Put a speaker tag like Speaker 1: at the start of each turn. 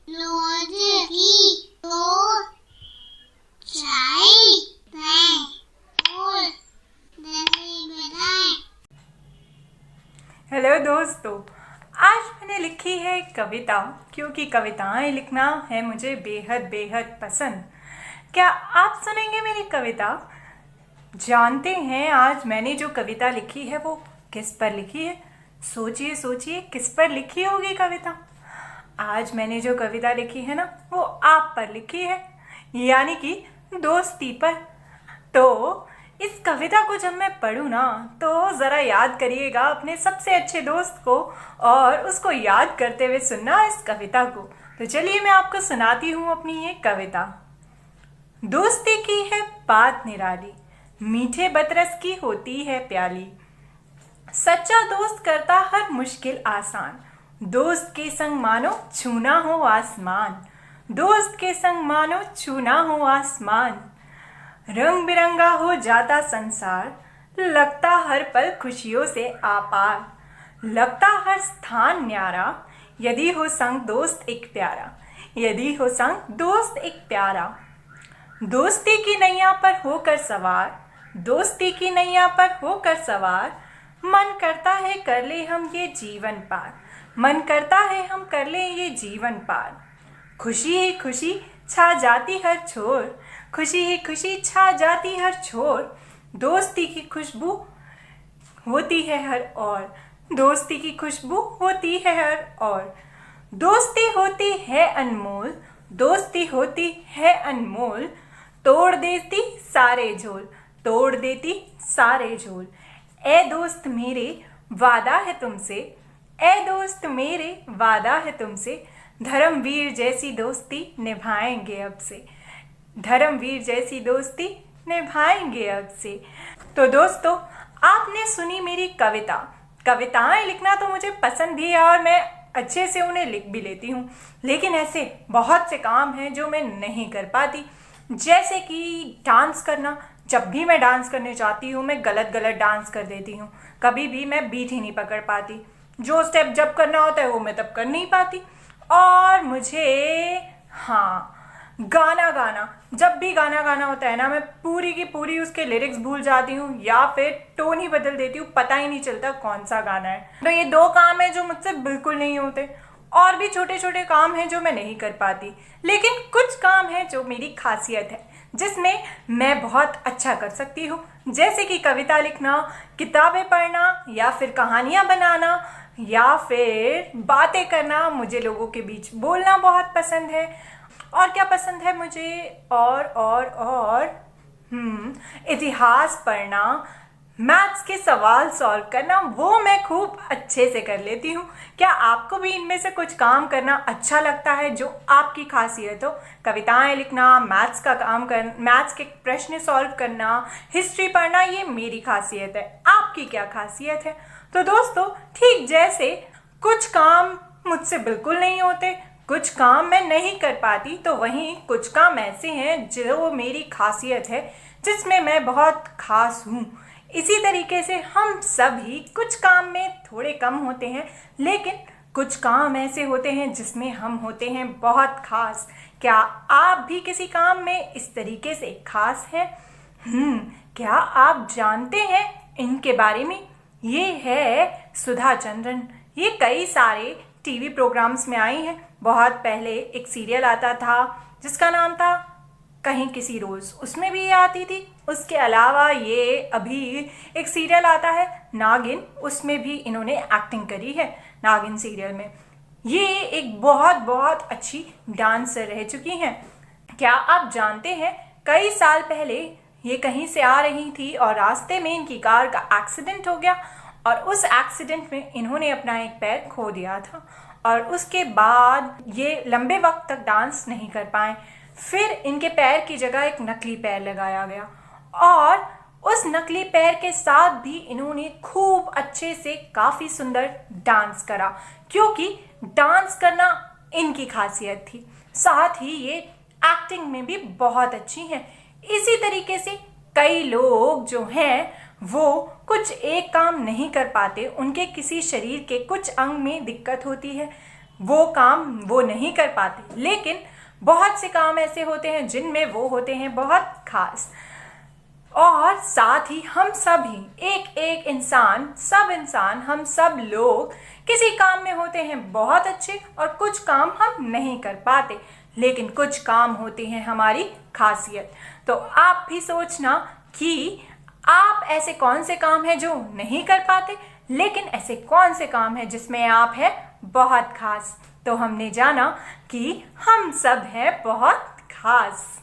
Speaker 1: रोज की दो चाय बनाएं और जल्दी बनाएं।
Speaker 2: हेलो दोस्तों, आज मैंने लिखी है कविता, क्योंकि कविताएं लिखना है मुझे बेहद बेहद पसंद। क्या आप सुनेंगे मेरी कविता? जानते हैं आज मैंने जो कविता लिखी है वो किस पर लिखी है? सोचिए सोचिए, किस पर लिखी होगी कविता? आज मैंने जो कविता लिखी है ना, वो आप पर लिखी है, यानी कि दोस्ती पर। तो इस कविता को जब मैं पढ़ूँ ना, तो ज़रा याद करिएगा अपने सबसे अच्छे दोस्त को और उसको याद करते हुए सुनना इस कविता को। तो चलिए मैं आपको सुनाती हूँ अपनी ये कविता। दोस्ती की है बात निराली, मीठे बतरस की होती है प्याली। सच्चा दोस्त करता हर मुश्किल आसान, दोस्त के संग मानो छूना हो आसमान। दोस्त के संग मानो छूना हो आसमान। रंग बिरंगा हो जाता संसार, लगता हर पल खुशियों से आपार। लगता हर स्थान न्यारा, यदि हो संग दोस्त एक प्यारा। यदि हो संग दोस्त एक प्यारा। दोस्ती की नैया पर होकर सवार, दोस्ती की नैया पर होकर सवार। मन करता है कर ले हम ये जीवन पार, मन करता है हम कर ले ये जीवन पार। खुशी ही खुशी छा जाती हर छोर, खुशी ही खुशी छा जाती हर छोर। दोस्ती की खुशबू होती है हर और, दोस्ती की खुशबू होती है हर और। दोस्ती होती है अनमोल, दोस्ती होती है अनमोल। तोड़ देती सारे झोल, तोड़ देती सारे झोल। ए दोस्त मेरे वादा है तुमसे, ए दोस्त मेरे वादा है तुमसे। धर्मवीर जैसी दोस्ती निभाएंगे अब से, धर्मवीर जैसी दोस्ती निभाएंगे अब से। तो दोस्तों, आपने सुनी मेरी कविता। कविताएं लिखना तो मुझे पसंद भी है और मैं अच्छे से उन्हें लिख भी लेती हूँ, लेकिन ऐसे बहुत से काम हैं जो मैं नहीं कर पाती, जैसे कि डांस करना। जब भी मैं डांस करने जाती हूँ मैं गलत गलत डांस कर देती हूँ, कभी भी मैं बीट ही नहीं पकड़ पाती। जो स्टेप जब करना होता है वो मैं तब कर नहीं पाती। और मुझे गाना गाना, जब भी गाना गाना होता है ना, मैं पूरी की पूरी उसके लिरिक्स भूल जाती हूँ या फिर टोन ही बदल देती हूँ, पता ही नहीं चलता कौन सा गाना है। तो ये दो काम है जो मुझसे बिल्कुल नहीं होते। और भी छोटे छोटे काम हैं जो मैं नहीं कर पाती, लेकिन कुछ काम है जो मेरी खासियत है, जिसमें मैं बहुत अच्छा कर सकती हूँ। जैसे कि कविता लिखना, किताबें पढ़ना, या फिर कहानियाँ बनाना, या फिर बातें करना। मुझे लोगों के बीच बोलना बहुत पसंद है। और क्या पसंद है मुझे? और इतिहास पढ़ना, मैथ्स के सवाल सॉल्व करना, वो मैं खूब अच्छे से कर लेती हूँ। क्या आपको भी इनमें से कुछ काम करना अच्छा लगता है जो आपकी खासियत हो? कविताएं लिखना, मैथ्स का काम कर, मैथ्स के प्रश्न सॉल्व करना, हिस्ट्री पढ़ना, ये मेरी खासियत है। आपकी क्या खासियत है? तो दोस्तों, ठीक जैसे कुछ काम मुझसे बिल्कुल नहीं होते, कुछ काम मैं नहीं कर पाती, तो वहीं कुछ काम ऐसे हैं जो मेरी खासियत है, जिसमें मैं बहुत खास हूँ। इसी तरीके से हम सभी कुछ काम में थोड़े कम होते हैं, लेकिन कुछ काम ऐसे होते हैं जिसमें हम होते हैं बहुत खास। क्या आप भी किसी काम में इस तरीके से खास हैं? क्या आप जानते हैं इनके बारे में? ये है सुधा चंद्रन। ये कई सारे टीवी प्रोग्राम्स में आई हैं। बहुत पहले एक सीरियल आता था जिसका नाम था कहीं किसी रोज़, उसमें भी ये आती थी। उसके अलावा ये अभी एक सीरियल आता है नागिन, उसमें भी इन्होंने एक्टिंग करी है। नागिन सीरियल में ये एक बहुत बहुत अच्छी डांसर रह चुकी हैं। क्या आप जानते हैं, कई साल पहले ये कहीं से आ रही थी और रास्ते में इनकी कार का एक्सीडेंट हो गया, और उस एक्सीडेंट में इन्होंने अपना एक पैर खो दिया था, और उसके बाद ये लंबे वक्त तक डांस नहीं कर पाए। फिर इनके पैर की जगह एक नकली पैर लगाया गया, और उस नकली पैर के साथ भी इन्होंने खूब अच्छे से काफ़ी सुंदर डांस करा, क्योंकि डांस करना इनकी खासियत थी। साथ ही ये एक्टिंग में भी बहुत अच्छी हैं। इसी तरीके से कई लोग जो हैं वो कुछ एक काम नहीं कर पाते, उनके किसी शरीर के कुछ अंग में दिक्कत होती है। वो काम वो नहीं कर पाते, लेकिन बहुत से काम ऐसे होते हैं जिनमें वो होते हैं बहुत खास। और साथ ही हम सभी एक एक इंसान हम सब लोग किसी काम में होते हैं बहुत अच्छे और कुछ काम हम नहीं कर पाते, लेकिन कुछ काम होते हैं हमारी खासियत। तो आप भी सोचना कि आप ऐसे कौन से काम हैं जो नहीं कर पाते, लेकिन ऐसे कौन से काम हैं जिसमें आप हैं बहुत खास। तो हमने जाना कि हम सब हैं बहुत खास।